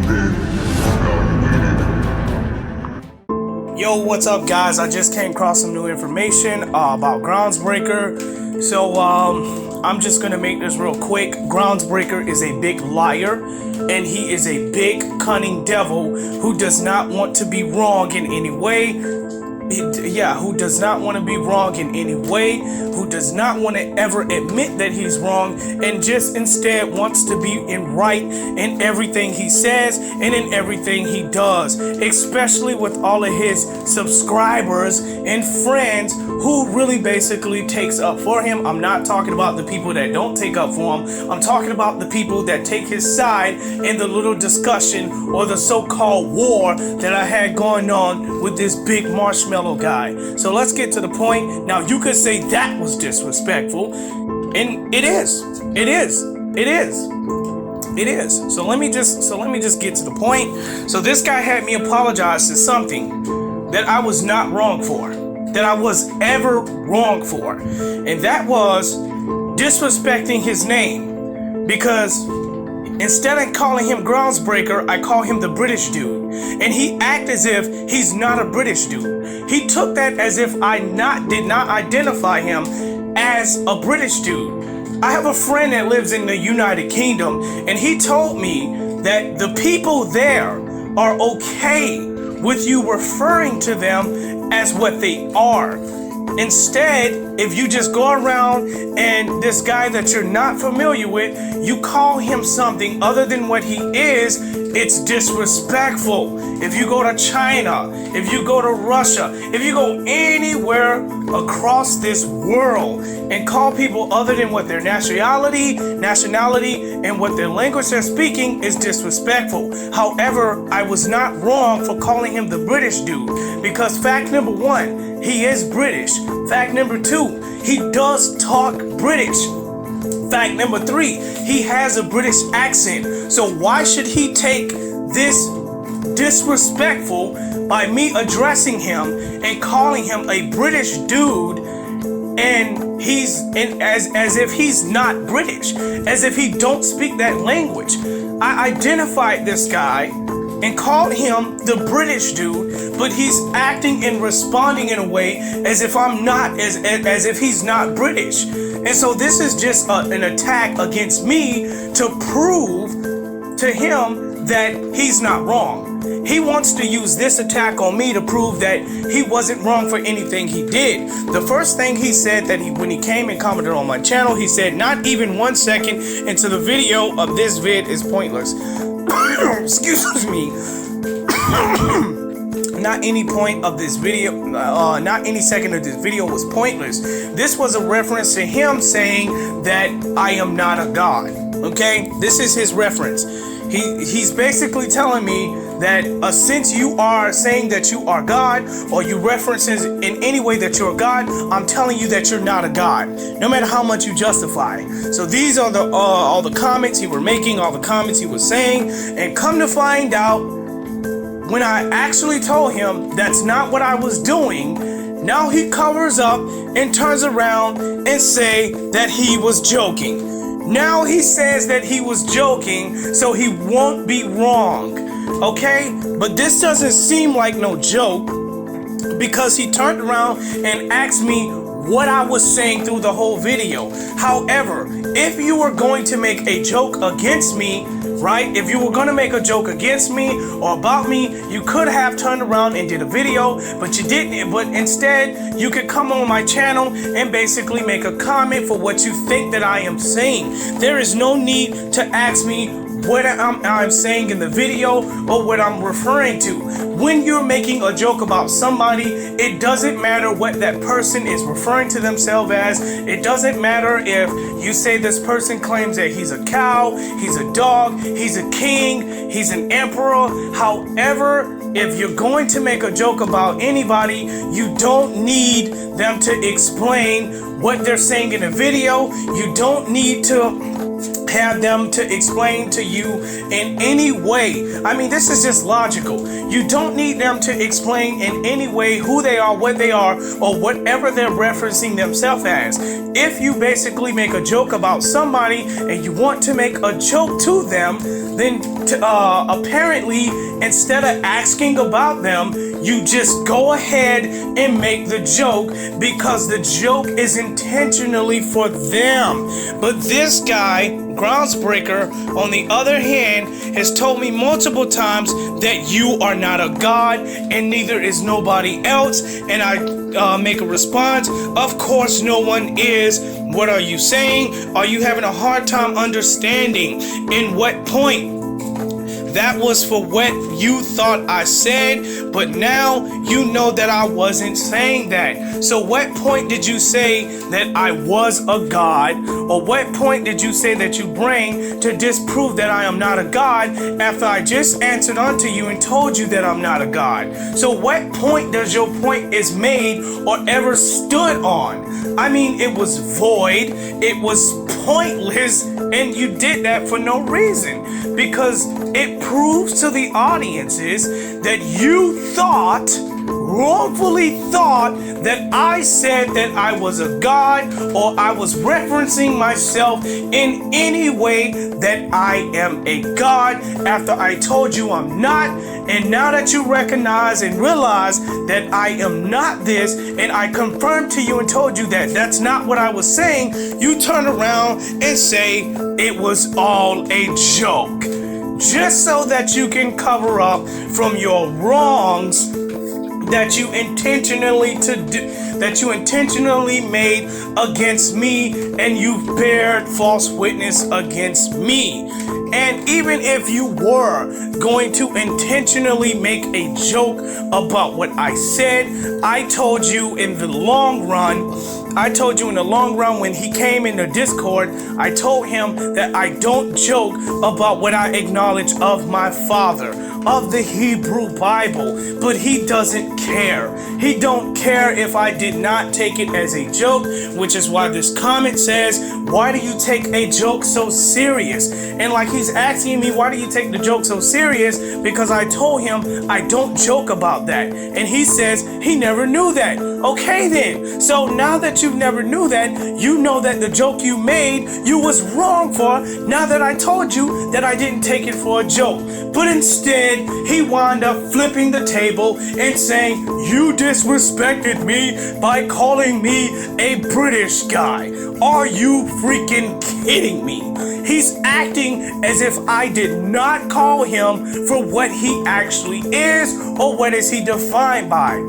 then evaluated. Yo, what's up, guys? I just came across some new information about Groundsbreaker. So I'm just gonna make this real quick. Groundsbreaker is a big liar, and he is a big cunning devil who does not want to be wrong in any way. Who does not want to be wrong in any way, who does not want to ever admit that he's wrong, and just instead wants to be right in everything he says and in everything he does, especially with all of his subscribers and friends who really basically takes up for him. I'm not talking about the people that don't take up for him. I'm talking about the people that take his side in the little discussion or the so-called war that I had going on with this big marshmallow guy. So let's get to the point. Now you could say that was disrespectful, and it is. So let me just get to the point. So this guy had me apologize to something that I was not wrong for, that I was ever wrong for, and that was disrespecting his name, because instead of calling him Groundsbreaker, I call him the British dude. And he act as if he's not a British dude. He took that as if I did not identify him as a British dude. I have a friend that lives in the United Kingdom, and he told me that the people there are okay with you referring to them as what they are. Instead, if you just go around and this guy that you're not familiar with, you call him something other than what he is, it's disrespectful. If you go to China, if you go to Russia, if you go anywhere across this world and call people other than what their nationality, and what their language they're speaking, is disrespectful. However, I was not wrong for calling him the British dude, because fact number one, he is British. Fact number two, he does talk British. Fact number three, he has a British accent. So why should he take this disrespectful by me addressing him and calling him a British dude, and as if he's not British, as if he don't speak that language? I identified this guy and called him the British dude, but he's acting and responding in a way as if I'm not, as if he's not British. And so this is just an attack against me to prove to him that he's not wrong. He wants to use this attack on me to prove that he wasn't wrong for anything he did. The first thing he said that when he came and commented on my channel, he said, not even 1 second into the video of this vid is pointless. Excuse me. Not any point of this video, not any second of this video was pointless. This was a reference to him saying that I am not a god. Okay, this is his reference. He's basically telling me that since you are saying that you are God, or you references in any way that you're a God, I'm telling you that you're not a God, no matter how much you justify. So these are the all the comments he were making, all the comments he was saying, and come to find out, when I actually told him that's not what I was doing, now he covers up and turns around and say that he was joking. Now he says that he was joking so he won't be wrong. Okay? But this doesn't seem like no joke, because he turned around and asked me what I was saying through the whole video. However, if you were going to make a joke against me, right? If you were going to make a joke against me or about me, you could have turned around and did a video, but you didn't. But instead, you could come on my channel and basically make a comment for what you think that I am saying. There is no need to ask me what I'm saying in the video or what I'm referring to. When you're making a joke about somebody, it doesn't matter what that person is referring to themselves as. It doesn't matter if you say this person claims that he's a cow, he's a dog, he's a king, he's an emperor. However, if you're going to make a joke about anybody, you don't need them to explain what they're saying in a video. You don't need to have them to explain to you in any way. I mean, this is just logical. You don't need them to explain in any way who they are, what they are, or whatever they're referencing themselves as. If you basically make a joke about somebody and you want to make a joke to them, then apparently instead of asking about them, you just go ahead and make the joke because the joke is intentionally for them. But this guy, Groundsbreaker, on the other hand, has told me multiple times that you are not a god and neither is nobody else. And I make a response, of course no one is. What are you saying? Are you having a hard time understanding? In what point? That was for what you thought I said, but now you know that I wasn't saying that. So what point did you say that I was a god? Or what point did you say that you bring to disprove that I am not a god after I just answered unto you and told you that I'm not a god? So what point does your point is made or ever stood on? I mean, it was void, it was pointless, and you did that for no reason, because it proves to the audiences that you wrongfully thought that I said that I was a god, or I was referencing myself in any way that I am a god after I told you I'm not. And now that you recognize and realize that I am not this, and I confirmed to you and told you that that's not what I was saying, you turn around and say it was all a joke, just so that you can cover up from your wrongs that you intentionally made against me, and you bared false witness against me. And even if you were going to intentionally make a joke about what I said, I told you in the long run when he came in the Discord, I told him that I don't joke about what I acknowledge of my father, of the Hebrew Bible, but he doesn't care. He don't care if I did not take it as a joke, which is why this comment says, why do you take a joke so serious? And like he's asking me, why do you take the joke so serious? Because I told him I don't joke about that. And he says he never knew that. Okay then. So now that you never knew that, you know that the joke you made, you was wrong for, now that I told you that I didn't take it for a joke. But instead, he wound up flipping the table and saying, you disrespected me by calling me a British guy. Are you freaking kidding me? He's acting as if I did not call him for what he actually is, or what is he defined by.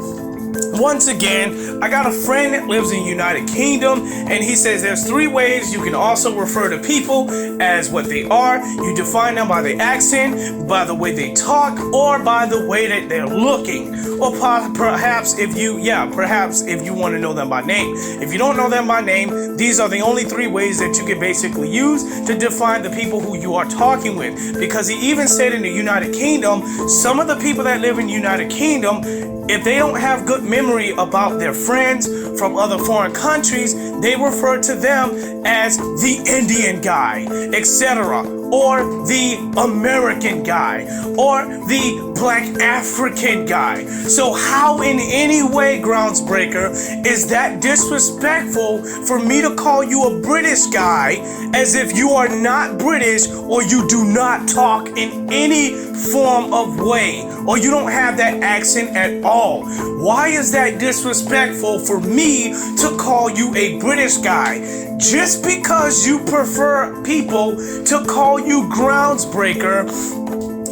Once again, I got a friend that lives in the United Kingdom, and he says there's 3 ways you can also refer to people as what they are. You define them by the accent, by the way they talk, or by the way that they're looking. Or perhaps if you want to know them by name. If you don't know them by name, these are the only 3 ways that you can basically use to define the people who you are talking with. Because he even said in the United Kingdom, some of the people that live in the United Kingdom, if they don't have good memory about their friends from other foreign countries, they refer to them as the Indian guy, etc., or the American guy, or the Black African guy. So how in any way, Groundsbreaker, is that disrespectful for me to call you a British guy as if you are not British, or you do not talk in any form of way, or you don't have that accent at all? Why is that disrespectful for me to call you a British guy? Just because you prefer people to call you Groundsbreaker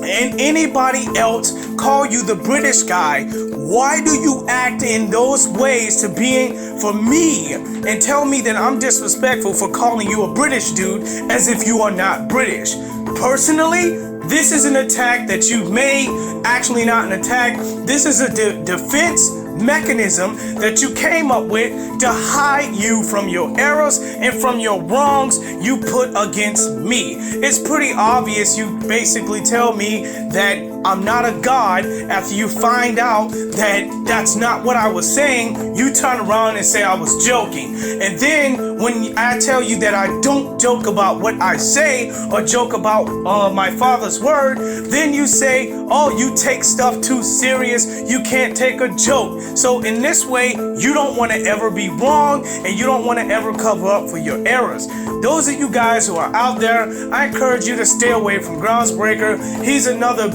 and anybody else call you the British guy, why do you act in those ways to being for me and tell me that I'm disrespectful for calling you a British dude as if you are not British? Personally, this is an attack that you've made. Actually not an attack. This is a defense mechanism that you came up with to hide you from your errors and from your wrongs you put against me. It's pretty obvious. You basically tell me that I'm not a god. After you find out that that's not what I was saying, you turn around and say I was joking. And then when I tell you that I don't joke about what I say or joke about my father's word, then you say, oh, you take stuff too serious. You can't take a joke. So in this way, you don't want to ever be wrong, and you don't want to ever cover up for your errors. Those of you guys who are out there, I encourage you to stay away from Groundsbreaker. He's another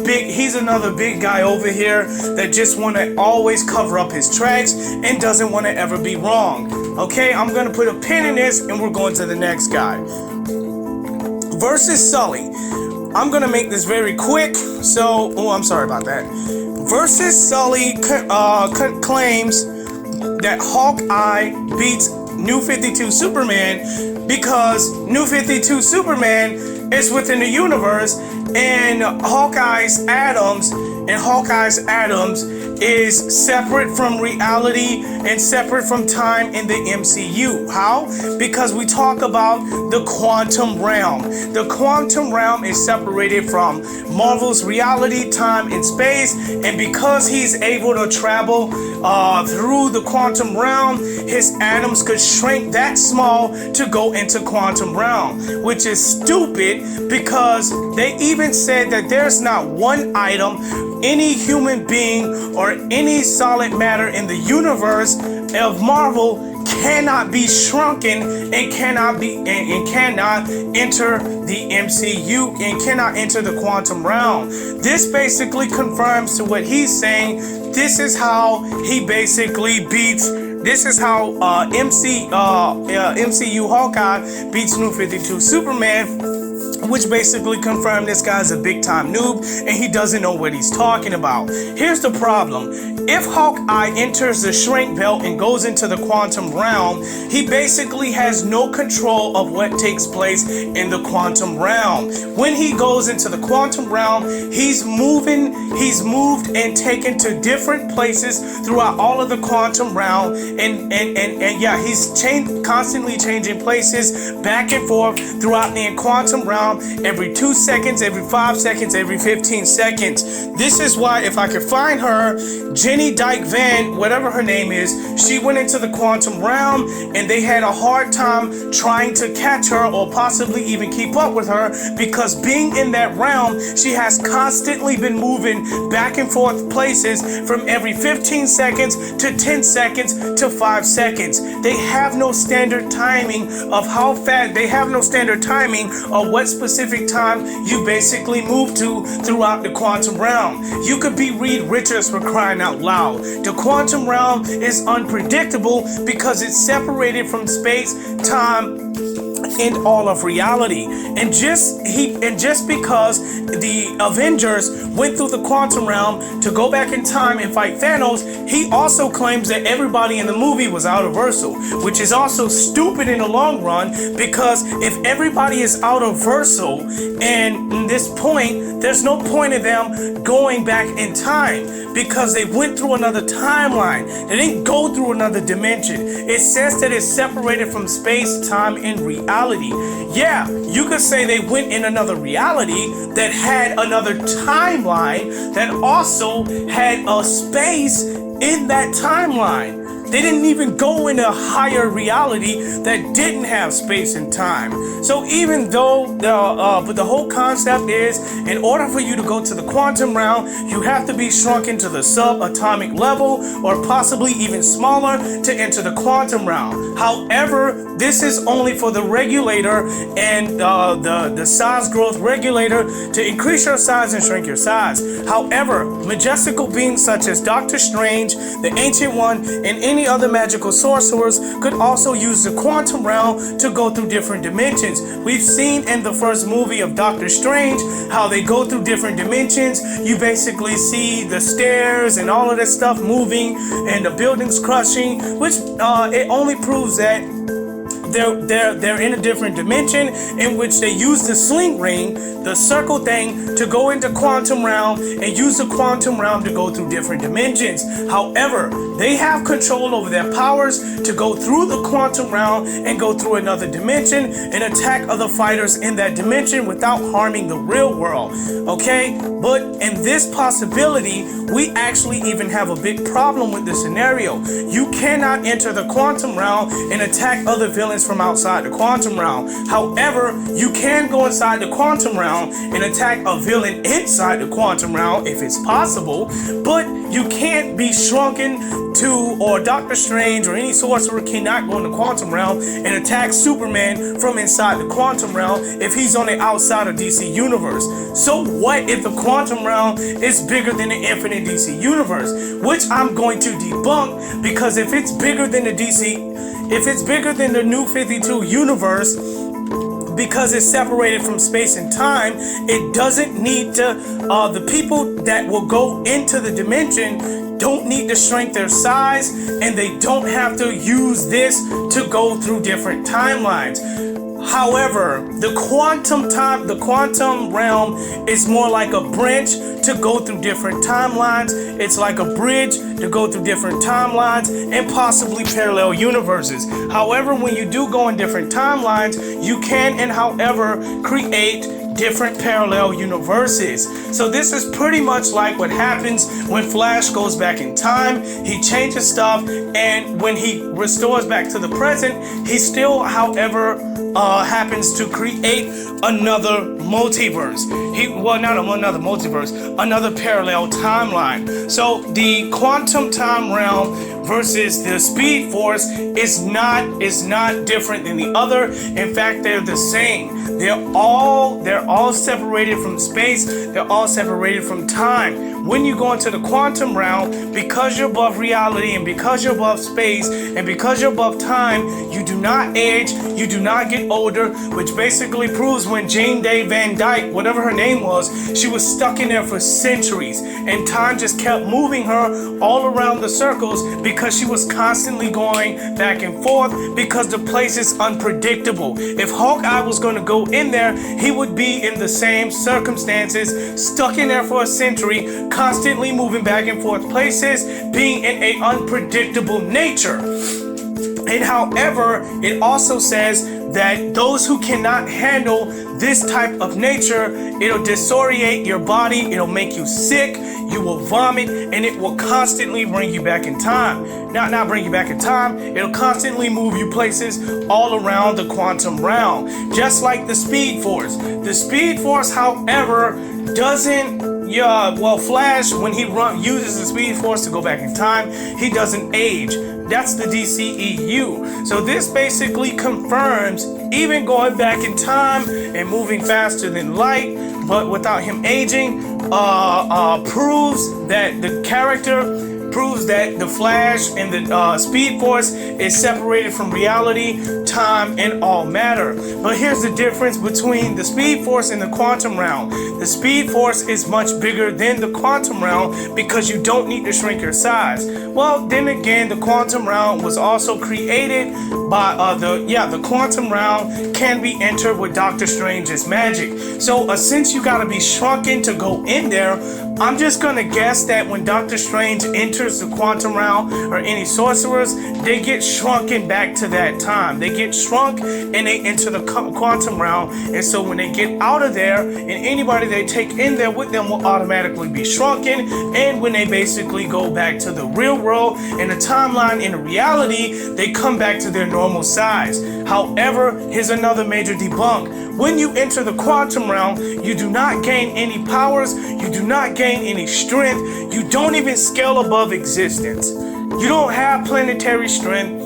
big guy over here that just want to always cover up his tracks and doesn't want to ever be wrong. Okay, I'm going to put a pin in this and we're going to the next guy. Versus Sully. I'm going to make this very quick. So, oh, I'm sorry about that. Versus Sully claims that Hawkeye beats New 52 Superman because New 52 Superman is within the universe, and Hawkeye's atoms is separate from reality and separate from time in the MCU. How? Because we talk about the quantum realm. The quantum realm is separated from Marvel's reality, time, and space, and because he's able to travel through the quantum realm, his atoms could shrink that small to go into quantum realm, which is stupid because they even said that there's not one item, any human being, or any solid matter in the universe of Marvel cannot be shrunken and cannot enter the MCU and cannot enter the quantum realm. This basically confirms to what he's saying. This is how he basically beats. This is how MCU Hawkeye beats New 52 Superman, which basically confirmed this guy's a big time noob and he doesn't know what he's talking about. Here's the problem. If Hawkeye enters the shrink belt and goes into the quantum realm, he basically has no control of what takes place in the quantum realm. When he goes into the quantum realm, he's moved and taken to different places throughout all of the quantum realm, and yeah, he's constantly changing places back and forth throughout the quantum realm every 2 seconds, every 5 seconds, every 15 seconds. This is why, if I could find her, Jenny Dyke Van, whatever her name is, she went into the quantum realm and they had a hard time trying to catch her or possibly even keep up with her, because being in that realm, she has constantly been moving back and forth places from every 15 seconds to 10 seconds to 5 seconds. They have no standard timing of how fast, they have no standard timing of what specific time you basically move to throughout the quantum realm. You could be Reed Richards, for crying out loud. The quantum realm is unpredictable because it's separated from space, time, and all of reality. And just because the Avengers went through the quantum realm to go back in time and fight Thanos, he also claims that everybody in the movie was out of Versal, which is also stupid in the long run, because if everybody is out of Versal, and at this point, there's no point in them going back in time, because they went through another timeline. They didn't go through another dimension. It says that it's separated from space, time, and reality. Yeah, you could say they went in another reality that had another timeline that also had a space in that timeline. They didn't even go in a higher reality that didn't have space and time. So even though but the whole concept is, in order for you to go to the quantum realm, you have to be shrunk into the subatomic level or possibly even smaller to enter the quantum realm. However, this is only for the regulator and the size growth regulator to increase your size and shrink your size. However, majestical beings such as Doctor Strange, the Ancient One, and any other magical sorcerers could also use the quantum realm to go through different dimensions. We've seen in the first movie of Doctor Strange how they go through different dimensions. You basically see the stairs and all of that stuff moving and the buildings crushing, which it only proves that they're in a different dimension in which they use the sling ring, the circle thing, to go into quantum realm and use the quantum realm to go through different dimensions. However, they have control over their powers to go through the quantum realm and go through another dimension and attack other fighters in that dimension without harming the real world. Okay, but in this possibility, we actually even have a big problem with this scenario. You cannot enter the quantum realm and attack other villains from outside the quantum realm. However, you can go inside the quantum realm and attack a villain inside the quantum realm if it's possible, but you can't be shrunken to, or Doctor Strange or any sorcerer cannot go in the quantum realm and attack Superman from inside the quantum realm if he's on the outside of DC Universe. So what if the quantum realm is bigger than the infinite DC Universe? Which I'm going to debunk, because if it's bigger than the New 52 universe, because it's separated from space and time, it doesn't need to, the people that will go into the dimension don't need to shrink their size, and they don't have to use this to go through different timelines. However, the quantum realm is more like a branch to go through different timelines. It's like a bridge to go through different timelines and possibly parallel universes. However, when you do go in different timelines, you can and however create different parallel universes. So this is pretty much like what happens when Flash goes back in time. He changes stuff, and when he restores back to the present, he still, however, happens to create another multiverse. Another parallel timeline. So the quantum time realm versus the speed force is not different than the other. In fact, they're the same. They're all separated from space. They're all separated from time. When you go into the quantum realm, because you're above reality and because you're above space and because you're above time, you do not age, you do not get older, which basically proves when Jane Day Van Dyke, whatever her name was, she was stuck in there for centuries, and time just kept moving her all around the circles because she was constantly going back and forth, because the place is unpredictable. If Hawkeye was going to go in there, he would be in the same circumstances, stuck in there for a century, constantly moving back and forth places, being in an unpredictable nature. And however, it also says that those who cannot handle this type of nature, it'll disorient your body, it'll make you sick, you will vomit, and it will constantly bring you back in time. Not bring you back in time, it'll constantly move you places all around the quantum realm, just like the Speed Force. The Speed Force, however, doesn't Flash, when he uses the Speed Force to go back in time, he doesn't age. That's the DCEU. So this basically confirms, even going back in time and moving faster than light, but without him aging, proves that the character, proves that the Flash and the Speed Force is separated from reality, time, and all matter. But here's the difference between the Speed Force and the quantum realm. The Speed Force is much bigger than the quantum realm because you don't need to shrink your size. Well, then again, the quantum realm was also created by the quantum realm can be entered with Doctor Strange's magic. So since you gotta be shrunken to go in there, I'm just gonna guess that when Doctor Strange enters the quantum realm, or any sorcerers, they get shrunken back to that time. They get shrunk and they enter the quantum realm, and so when they get out of there, and anybody they take in there with them will automatically be shrunken, and when they basically go back to the real world, in the timeline, in the reality, they come back to their normal size. However, here's another major debunk. When you enter the quantum realm, you do not gain any powers, you do not gain any strength, you don't even scale above existence. You don't have planetary strength,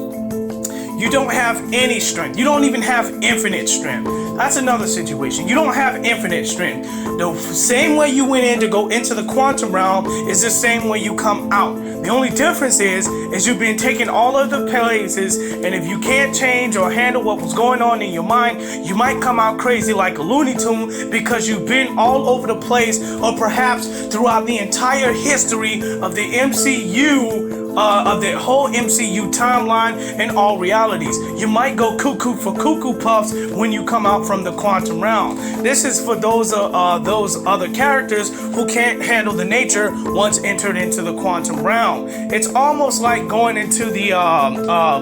you don't have any strength, you don't even have infinite strength. That's another situation. You don't have infinite strength. The same way you went in to go into the quantum realm is the same way you come out. The only difference is you've been taking all of the places, and if you can't change or handle what was going on in your mind, you might come out crazy like a Looney Tune because you've been all over the place, or perhaps throughout the entire history of the MCU, MCU timeline and all realities. You might go cuckoo for cuckoo puffs when you come out from the quantum realm. This is for those other characters who can't handle the nature once entered into the quantum realm. It's almost like going into the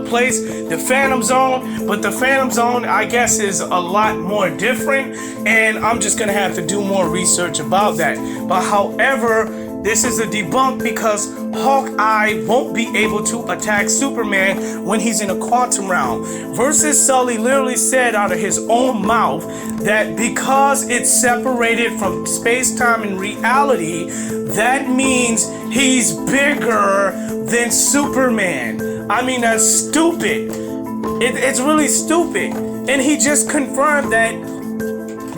place, the Phantom Zone, but the Phantom Zone, I guess, is a lot more different, and I'm just gonna have to do more research about that. But however, this is a debunk because Hawkeye won't be able to attack Superman when he's in a quantum realm. Versus Sully literally said out of his own mouth that because it's separated from space-time and reality, that means he's bigger than Superman. I mean, that's stupid. It's really stupid. And he just confirmed that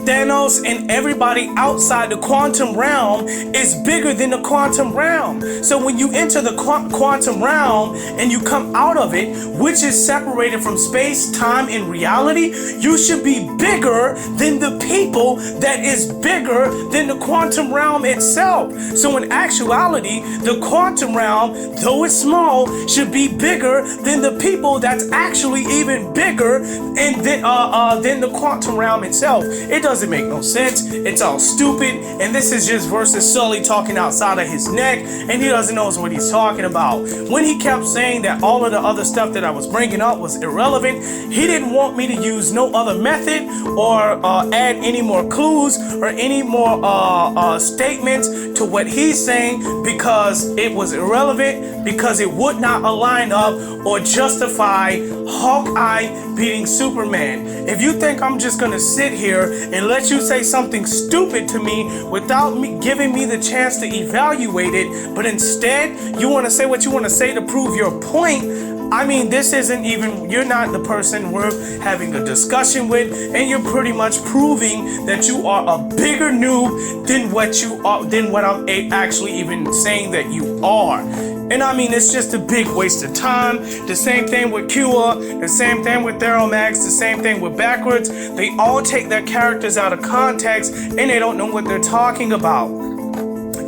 Thanos and everybody outside the quantum realm is bigger than the quantum realm. So when you enter the quantum realm and you come out of it, which is separated from space, time, and reality, you should be bigger than the people that is bigger than the quantum realm itself. So in actuality, the quantum realm, though it's small, should be bigger than the people that's actually even bigger than the quantum realm itself. It doesn't make no sense. It's all stupid, and this is just versus Sully talking outside of his neck, and he doesn't know what he's talking about. When he kept saying that all of the other stuff that I was bringing up was irrelevant, he didn't want me to use no other method or add any more clues or any more statements to what he's saying because it was irrelevant, because it would not align up or justify Hawkeye beating Superman. If you think I'm just gonna sit here and let you say something stupid to me without me giving me the chance to evaluate it, but instead you want to say what you want to say to prove your point, I mean, this isn't even, you're not the person worth having a discussion with, and you're pretty much proving that you are a bigger noob than what you are, than what I'm actually even saying that you are. And I mean, it's just a big waste of time. The same thing with Kua, the same thing with Theromax, the same thing with Backwards. They all take their characters out of context and they don't know what they're talking about.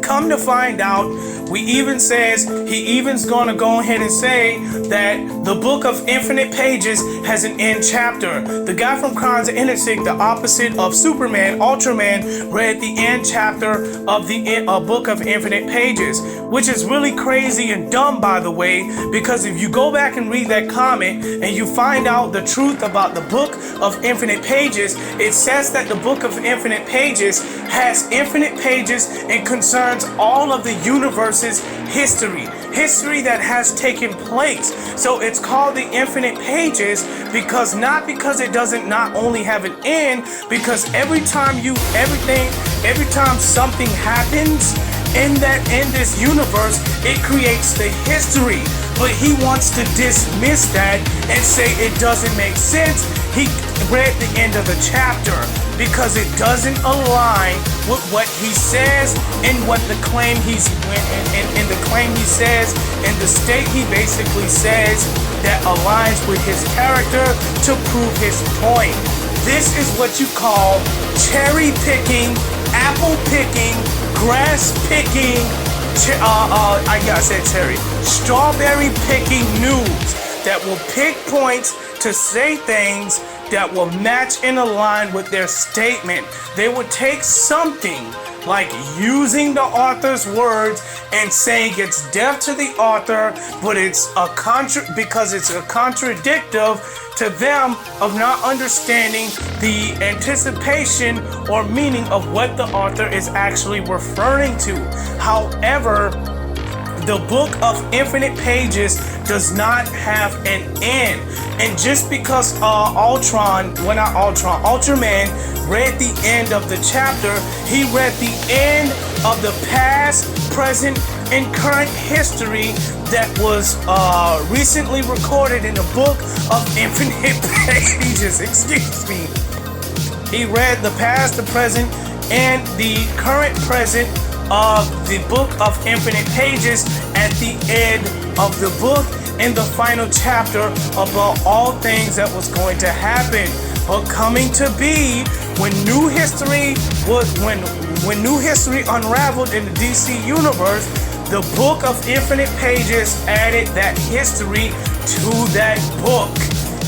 Come to find out, he even's gonna go ahead and say that the Book of Infinite Pages has an end chapter. The guy from Crimes of Innocence, the opposite of Superman, Ultraman, read the end chapter of the Book of Infinite Pages, which is really crazy and dumb, by the way, because if you go back and read that comic and you find out the truth about the Book of Infinite Pages, it says that the Book of Infinite Pages has infinite pages and concerns all of the universe's history that has taken place. So it's called the Infinite Pages because it doesn't not only have an end, because every time something happens in this universe, it creates the history. But he wants to dismiss that and say it doesn't make sense. He read the end of the chapter because it doesn't align with what he says and what the claim he says and the state he basically says that aligns with his character to prove his point. This is what you call cherry picking, apple picking, grass picking, strawberry picking news that will pick points to say things that will match and align with their statement. They will take something like using the author's words and saying it's deaf to the author, but it's because it's a contradictive to them of not understanding the anticipation or meaning of what the author is actually referring to. However, the Book of Infinite Pages does not have an end. And just because Ultraman read the end of the chapter, he read the end of the past, present, and current history that was recently recorded in the Book of Infinite Pages. Excuse me. He read the past, the present, and the current present of the Book of Infinite Pages at the end of the book in the final chapter about all things that was going to happen. But coming to be, when new history unraveled in the DC universe, The Book of Infinite Pages added that history to that book,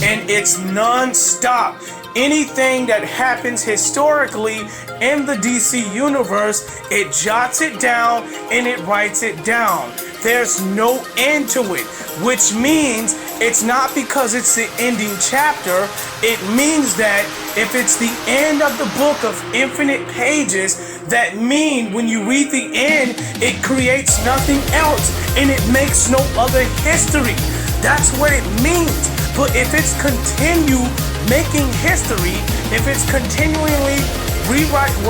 and it's non-stop. Anything that happens historically in the DC universe, it jots it down and it writes it down. There's no end to it, which means it's not because it's the ending chapter. It means that if it's the end of the Book of Infinite Pages, that mean when you read the end, it creates nothing else and it makes no other history. That's what it means. But if it's continue making history, if it's continually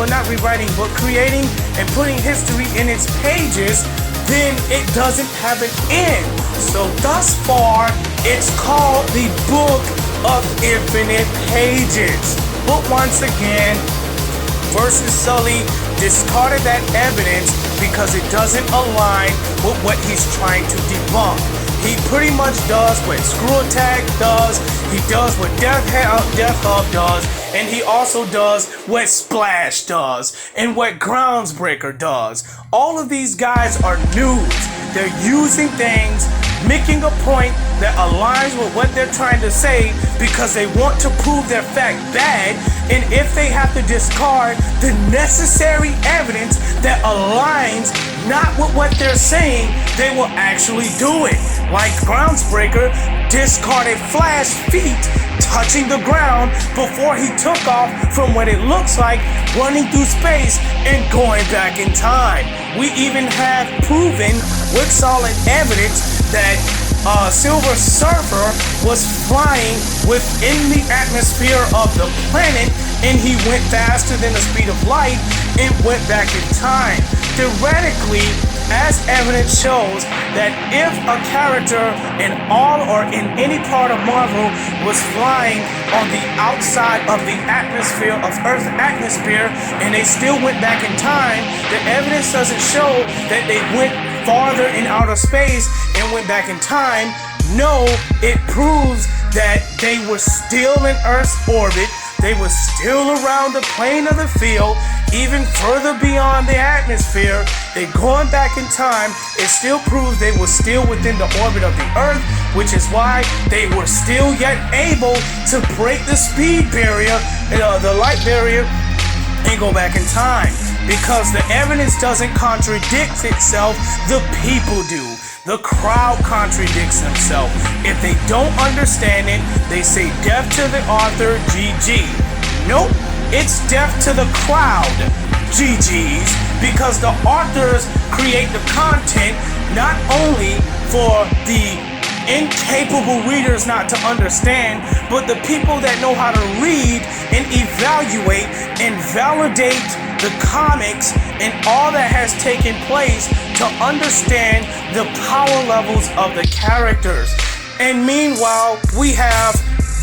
not rewriting, but creating and putting history in its pages, then it doesn't have an end. So thus far, it's called the Book of Infinite Pages. But once again, versus Sully discarded that evidence because it doesn't align with what he's trying to debunk. He pretty much does what Screw Attack does, he does what Death Hub does, and he also does what Splash does, and what Groundsbreaker does. All of these guys are noobs. They're using things, making a point that aligns with what they're trying to say because they want to prove their fact bad, and if they have to discard the necessary evidence that aligns not with what they're saying, they will actually do it. Like Groundsbreaker discarded Flash's feet touching the ground before he took off from what it looks like running through space and going back in time. We even have proven with solid evidence that Silver Surfer was flying within the atmosphere of the planet, and he went faster than the speed of light and went back in time. Theoretically, as evidence shows that if a character in all or in any part of Marvel was flying on the outside of the atmosphere of Earth's atmosphere and they still went back in time, the evidence doesn't show that they went farther in outer space and went back in time. No, it proves that they were still in Earth's orbit. They were still around the plane of the field, even further beyond the atmosphere. They're going back in time. It still proves they were still within the orbit of the Earth, which is why they were still yet able to break the speed barrier, the light barrier, and go back in time. Because the evidence doesn't contradict itself, the people do. The crowd contradicts themselves. If they don't understand it, they say death to the author, GG. Nope, it's death to the crowd, GG's, because the authors create the content not only for the incapable readers not to understand, but the people that know how to read and evaluate and validate the comics and all that has taken place to understand the power levels of the characters. And meanwhile, we have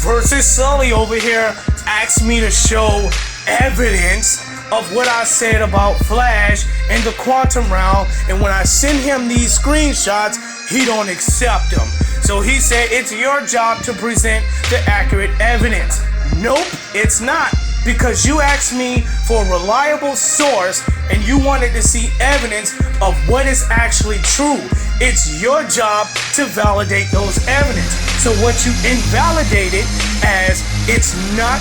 versus Sully over here asked me to show evidence of what I said about Flash in the quantum realm, and when I send him these screenshots, he don't accept them. So he said it's your job to present the accurate evidence. Nope, it's not. Because you asked me for a reliable source and you wanted to see evidence of what is actually true. It's your job to validate those evidence. So what you invalidated as it's not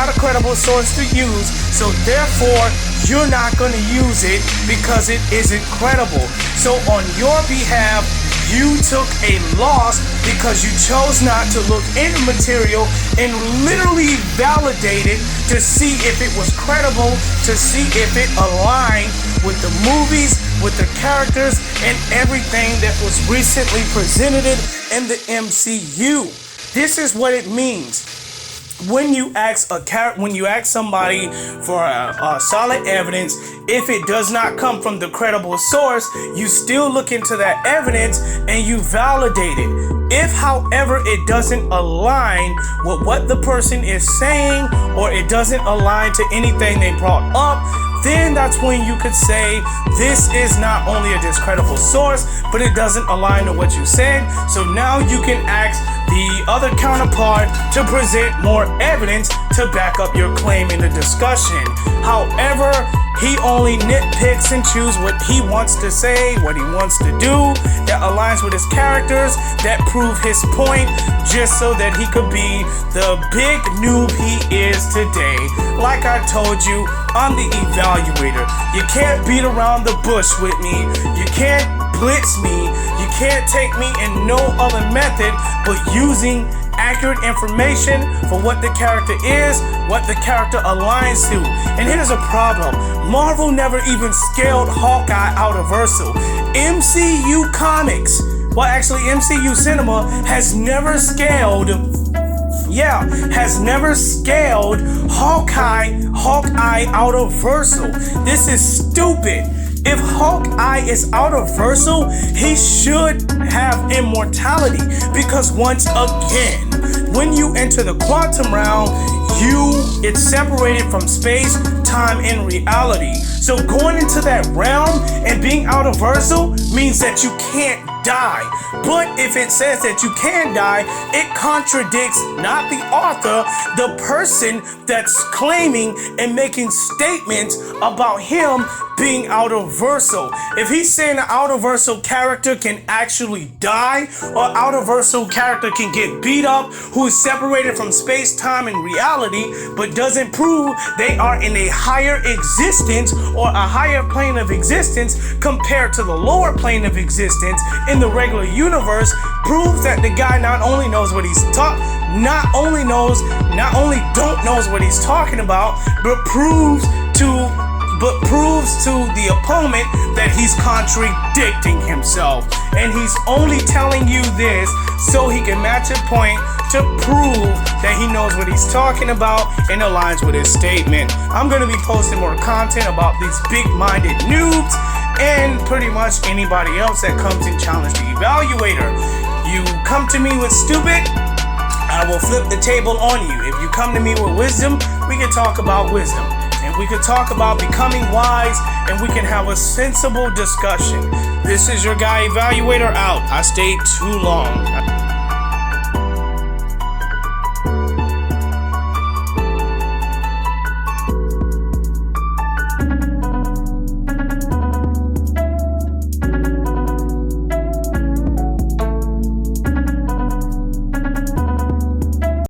a credible source to use, so therefore you're not going to use it because it isn't credible. So on your behalf, you took a loss because you chose not to look into material and literally validate it to see if it was credible, to see if it aligned with the movies, with the characters, and everything that was recently presented in the MCU. This is what it means. When you ask somebody for a solid evidence, if it does not come from the credible source, you still look into that evidence and you validate it. If, however, it doesn't align with what the person is saying, or it doesn't align to anything they brought up, then that's when you could say this is not only a discreditable source, but it doesn't align to what you said. So now you can ask the other counterpart to present more evidence to back up your claim in the discussion. However, he only nitpicks and chooses what he wants to say, what he wants to do, that aligns with his characters, that prove his point, just so that he could be the big noob he is today. Like I told you, I'm the evaluator. You can't beat around the bush with me. You can't blitz me. You can't take me in no other method but using accurate information for what the character is, what the character aligns to. And here's a problem. Marvel never even scaled Hawkeye out of Verso. MCU Comics, well actually MCU Cinema has never scaled Hawkeye out of Verso. This is stupid. If Hawkeye is out of Verso, he should have immortality, because once again, when you enter the quantum realm, it's separated from space, time, and reality. So going into that realm and being out of Verso means that you can't die. But if it says that you can die, it contradicts not the author, the person that's claiming and making statements about him being out of Verso. If he's saying an out of Verso character can actually die, or out of Verso character can get beat up, who is separated from space, time, and reality, but doesn't prove they are in a higher existence or a higher plane of existence compared to the lower plane of existence in the regular universe, proves that the guy not only knows what he's not only knows what he's talking about, but proves to the opponent that he's contradicting himself. And he's only telling you this so he can match a point to prove that he knows what he's talking about and aligns with his statement. I'm going to be posting more content about these big-minded noobs and pretty much anybody else that comes and challenge the evaluator. You come to me with stupid, I will flip the table on you. If you come to me with wisdom, we can talk about wisdom. And we could talk about becoming wise, and we can have a sensible discussion. This is your guy evaluator out. I stayed too long.